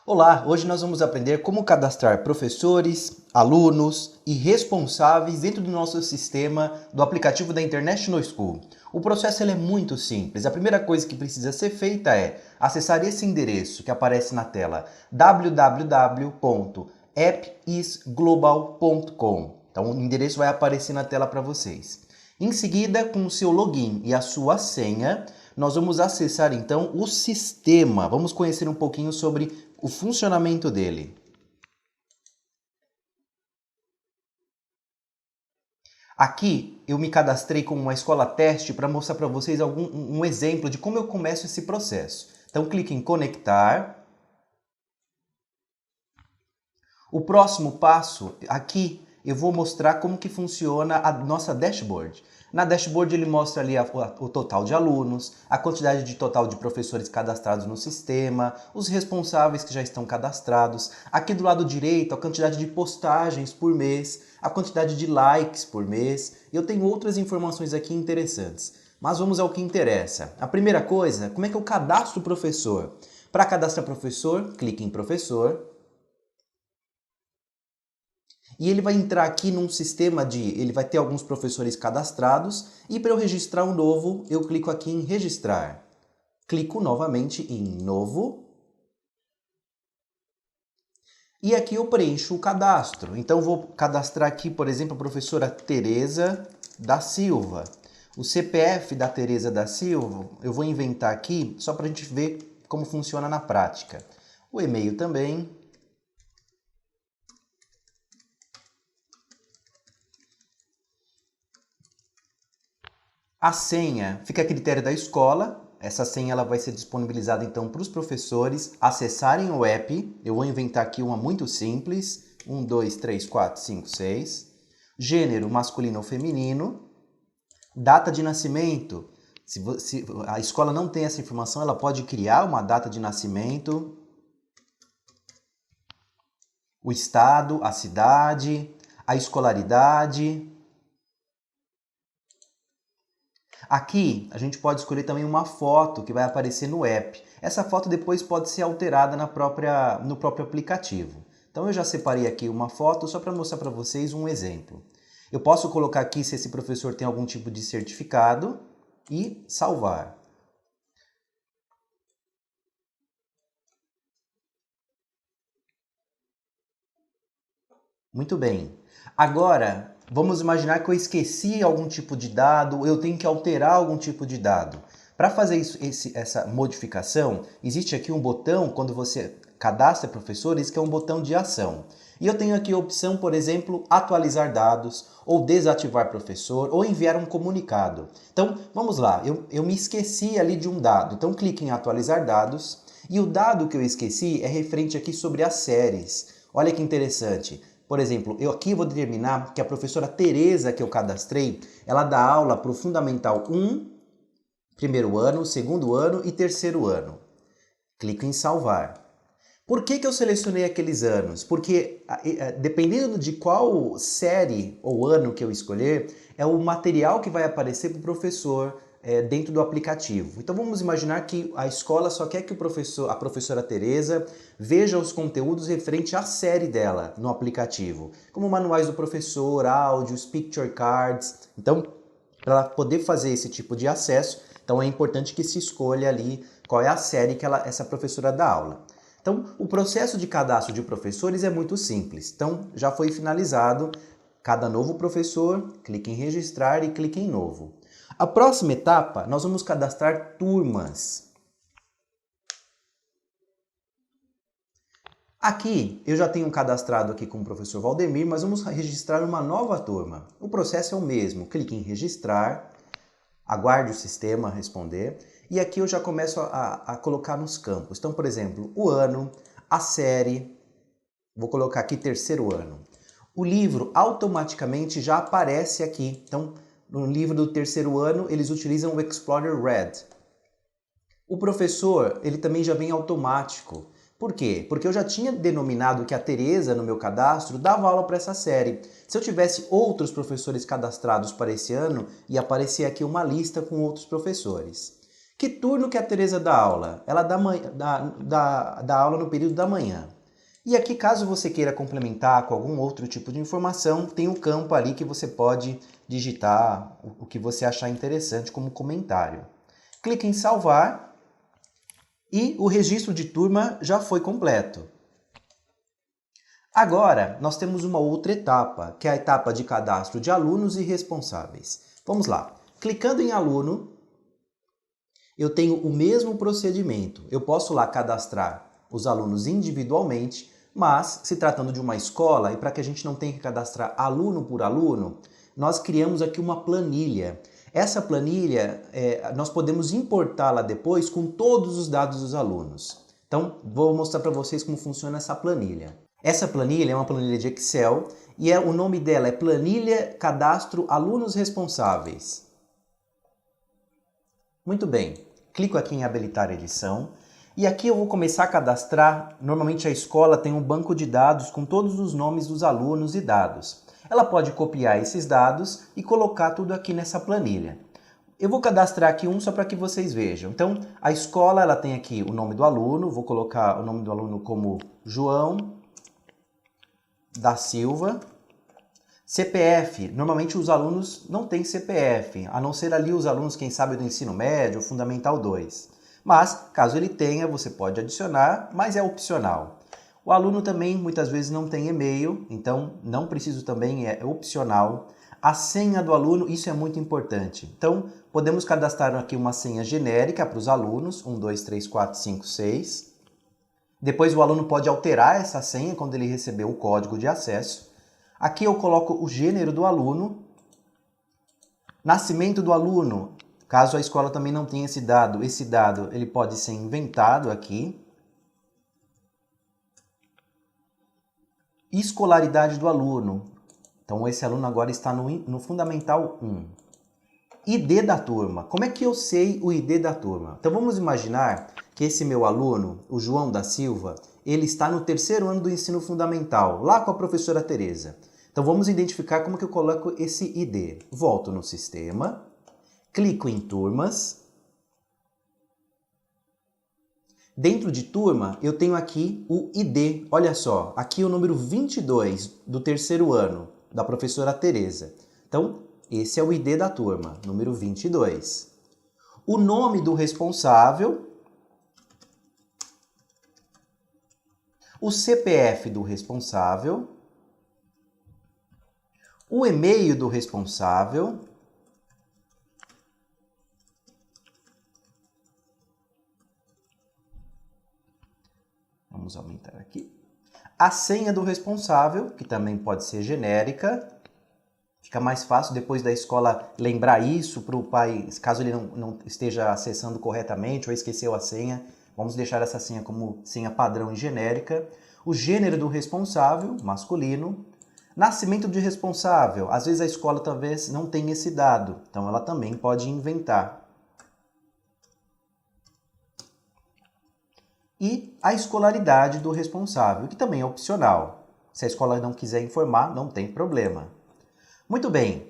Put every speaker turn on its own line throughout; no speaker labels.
Olá, hoje nós vamos aprender como cadastrar professores, alunos e responsáveis dentro do nosso sistema do aplicativo da International School. O processo é muito simples. A primeira coisa que precisa ser feita é acessar esse endereço que aparece na tela www.appisglobal.com. Então o endereço vai aparecer na tela para vocês. Em seguida, com o seu login e a sua senha, nós vamos acessar então o sistema. Vamos conhecer um pouquinho sobre o funcionamento dele. Aqui eu me cadastrei como uma escola teste para mostrar para vocês um exemplo de como eu começo esse processo. Então clique em conectar. O próximo passo, aqui eu vou mostrar como que funciona a nossa dashboard. Na dashboard ele mostra ali o total de alunos, a quantidade de total de professores cadastrados no sistema, os responsáveis que já estão cadastrados. Aqui do lado direito a quantidade de postagens por mês, a quantidade de likes por mês. Eu tenho outras informações aqui interessantes, mas vamos ao que interessa. A primeira coisa, como é que eu cadastro o professor? Para cadastrar professor, clique em professor. E ele vai entrar aqui num sistema ele vai ter alguns professores cadastrados e para eu registrar um novo, eu clico aqui em registrar. Clico novamente em novo. E aqui eu preencho o cadastro. Então vou cadastrar aqui, por exemplo, a professora Tereza da Silva. O CPF da Tereza da Silva, eu vou inventar aqui só para a gente ver como funciona na prática. O e-mail também. A senha fica a critério da escola. Essa senha ela vai ser disponibilizada então para os professores acessarem o app. Eu vou inventar aqui uma muito simples. 1, 2, 3, 4, 5, 6. Gênero masculino ou feminino. Data de nascimento. Se a escola não tem essa informação, ela pode criar uma data de nascimento. O estado, a cidade, a escolaridade. Aqui a gente pode escolher também uma foto que vai aparecer no app. Essa foto depois pode ser alterada no próprio aplicativo. Então eu já separei aqui uma foto só para mostrar para vocês um exemplo. Eu posso colocar aqui se esse professor tem algum tipo de certificado e salvar. Muito bem. Agora, vamos imaginar que eu esqueci algum tipo de dado, eu tenho que alterar algum tipo de dado. Para fazer essa modificação, existe aqui um botão, quando você cadastra professores, que é um botão de ação. E eu tenho aqui a opção, por exemplo, atualizar dados, ou desativar professor, ou enviar um comunicado. Então, vamos lá, eu me esqueci ali de um dado. Então, clique em atualizar dados, e o dado que eu esqueci é referente aqui sobre as séries. Olha que interessante. Por exemplo, eu aqui vou determinar que a professora Tereza que eu cadastrei, ela dá aula para o Fundamental 1, primeiro ano, segundo ano e terceiro ano. Clico em salvar. Por que eu selecionei aqueles anos? Porque dependendo de qual série ou ano que eu escolher, é o material que vai aparecer para o professor dentro do aplicativo. Então vamos imaginar que a escola só quer que a professora Tereza veja os conteúdos referente à série dela no aplicativo, como manuais do professor, áudios, picture cards. Então, para ela poder fazer esse tipo de acesso, então é importante que se escolha ali qual é a série que essa professora dá aula. Então, o processo de cadastro de professores é muito simples. Então, já foi finalizado. Cada novo professor, clique em registrar e clique em novo. A próxima etapa, nós vamos cadastrar turmas. Aqui, eu já tenho cadastrado aqui com o professor Valdemir, mas vamos registrar uma nova turma. O processo é o mesmo. Clique em registrar, aguarde o sistema responder. E aqui eu já começo a colocar nos campos. Então, por exemplo, o ano, a série, vou colocar aqui terceiro ano. O livro automaticamente já aparece aqui. Então, no livro do terceiro ano, eles utilizam o Explorer Red. O professor, ele também já vem automático. Por quê? Porque eu já tinha denominado que a Tereza, no meu cadastro, dava aula para essa série. Se eu tivesse outros professores cadastrados para esse ano, ia aparecer aqui uma lista com outros professores. Que turno que a Tereza dá aula? Ela dá aula no período da manhã. E aqui, caso você queira complementar com algum outro tipo de informação, tem um campo ali que você pode digitar o que você achar interessante como comentário. Clique em salvar e o registro de turma já foi completo. Agora, nós temos uma outra etapa, que é a etapa de cadastro de alunos e responsáveis. Vamos lá. Clicando em aluno, eu tenho o mesmo procedimento. Eu posso lá cadastrar os alunos individualmente, mas se tratando de uma escola, e para que a gente não tenha que cadastrar aluno por aluno, nós criamos aqui uma planilha. Essa planilha, nós podemos importá-la depois com todos os dados dos alunos. Então, vou mostrar para vocês como funciona essa planilha. Essa planilha é uma planilha de Excel e o nome dela é Planilha Cadastro Alunos Responsáveis. Muito bem, clico aqui em habilitar edição e aqui eu vou começar a cadastrar. Normalmente a escola tem um banco de dados com todos os nomes dos alunos e dados. Ela pode copiar esses dados e colocar tudo aqui nessa planilha. Eu vou cadastrar aqui um só para que vocês vejam. Então, a escola ela tem aqui o nome do aluno, vou colocar o nome do aluno como João da Silva. CPF, normalmente os alunos não têm CPF, a não ser ali os alunos, quem sabe, do ensino médio, Fundamental 2. Mas, caso ele tenha, você pode adicionar, mas é opcional. O aluno também, muitas vezes, não tem e-mail, então não preciso também, é opcional. A senha do aluno, isso é muito importante. Então, podemos cadastrar aqui uma senha genérica para os alunos, 1, 2, 3, 4, 5, 6. Depois o aluno pode alterar essa senha quando ele receber o código de acesso. Aqui eu coloco o gênero do aluno, nascimento do aluno, caso a escola também não tenha esse dado ele pode ser inventado aqui. Escolaridade do aluno, então esse aluno agora está no Fundamental 1. ID da turma, como é que eu sei o ID da turma? Então vamos imaginar que esse meu aluno, o João da Silva, ele está no 3º ano do ensino fundamental, lá com a professora Tereza. Então vamos identificar como que eu coloco esse ID. Volto no sistema, clico em turmas. Dentro de turma eu tenho aqui o ID, olha só, aqui o número 22 do 3º ano, da professora Tereza. Então esse é o ID da turma, número 22. O nome do responsável, o CPF do responsável, o e-mail do responsável, vamos aumentar aqui, a senha do responsável, que também pode ser genérica, fica mais fácil depois da escola lembrar isso para o pai, caso ele não esteja acessando corretamente ou esqueceu a senha, vamos deixar essa senha como senha padrão e genérica, o gênero do responsável, masculino, nascimento de responsável, às vezes a escola talvez não tenha esse dado, então ela também pode inventar. E a escolaridade do responsável, que também é opcional. Se a escola não quiser informar, não tem problema. Muito bem,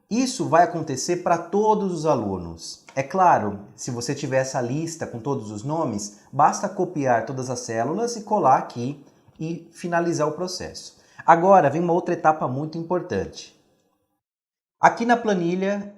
isso vai acontecer para todos os alunos. É claro, se você tiver essa lista com todos os nomes, basta copiar todas as células e colar aqui e finalizar o processo. Agora vem uma outra etapa muito importante. Aqui na planilha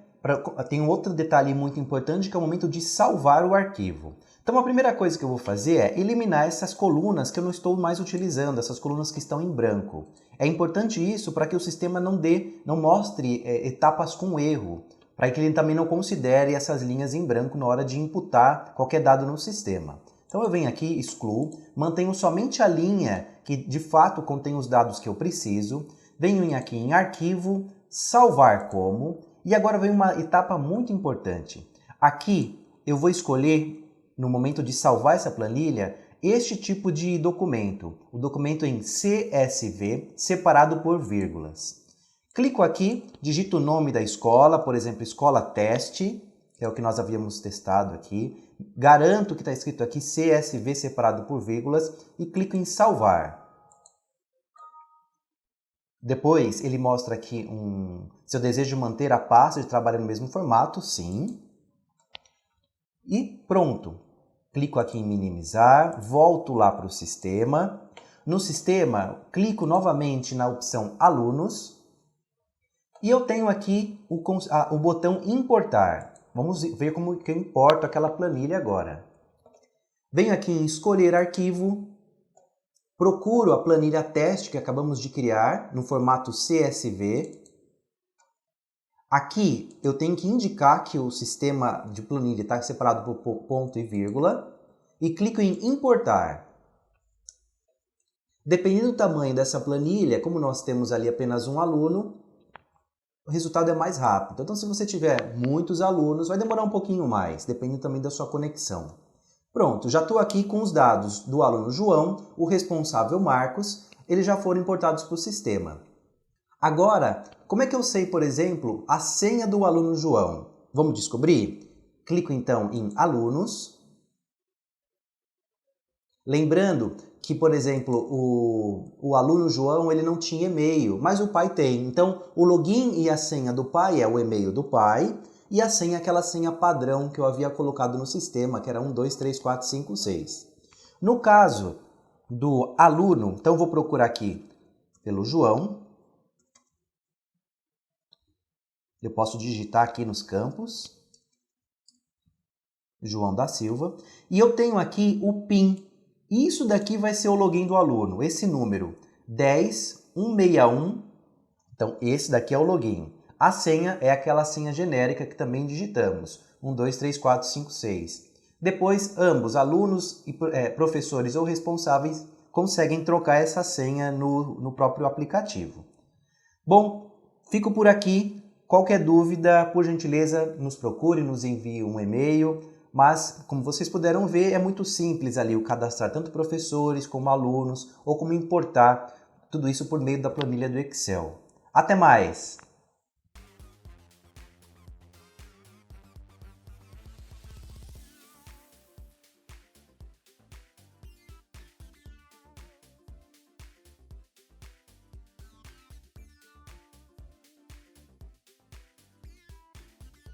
tem um outro detalhe muito importante que é o momento de salvar o arquivo. Então a primeira coisa que eu vou fazer é eliminar essas colunas que eu não estou mais utilizando, essas colunas que estão em branco. É importante isso para que o sistema não mostre etapas com erro, para que ele também não considere essas linhas em branco na hora de imputar qualquer dado no sistema. Então eu venho aqui, excluo, mantenho somente a linha que de fato contém os dados que eu preciso, venho aqui em arquivo, salvar como, e agora vem uma etapa muito importante. Aqui eu vou escolher, no momento de salvar essa planilha, este tipo de documento, o documento em CSV, separado por vírgulas. Clico aqui, digito o nome da escola, por exemplo, escola teste, que é o que nós havíamos testado aqui. Garanto que está escrito aqui CSV separado por vírgulas e clico em salvar. Depois ele mostra aqui se eu desejo manter a pasta de trabalho no mesmo formato, sim. e pronto. Clico aqui em minimizar, volto lá para o sistema. No sistema, clico novamente na opção Alunos e eu tenho aqui o botão Importar. Vamos ver como que eu importo aquela planilha agora. Venho aqui em Escolher Arquivo, procuro a planilha teste que acabamos de criar no formato CSV. Aqui eu tenho que indicar que o sistema de planilha está separado por ponto e vírgula e clico em Importar. Dependendo do tamanho dessa planilha, como nós temos ali apenas um aluno, o resultado é mais rápido. Então, se você tiver muitos alunos, vai demorar um pouquinho mais, dependendo também da sua conexão. Pronto, já estou aqui com os dados do aluno João, o responsável Marcos, eles já foram importados para o sistema. Agora, como é que eu sei, por exemplo, a senha do aluno João? Vamos descobrir? Clico então em Alunos. Lembrando que, por exemplo, o aluno João ele não tinha e-mail, mas o pai tem. Então, o login e a senha do pai é o e-mail do pai e a senha é aquela senha padrão que eu havia colocado no sistema, que era 1, 2, 3, 4, 5, 6. No caso do aluno, então vou procurar aqui pelo João. Eu posso digitar aqui nos campos, João da Silva, e eu tenho aqui o PIN. Isso daqui vai ser o login do aluno, esse número 10161, então esse daqui é o login. A senha é aquela senha genérica que também digitamos, 1, 2, 3, 4, 5, 6. Depois, ambos, alunos e professores ou responsáveis, conseguem trocar essa senha no próprio aplicativo. Bom, fico por aqui. Qualquer dúvida, por gentileza, nos procure, nos envie um e-mail. Mas, como vocês puderam ver, é muito simples ali o cadastrar tanto professores como alunos ou como importar tudo isso por meio da planilha do Excel. Até mais!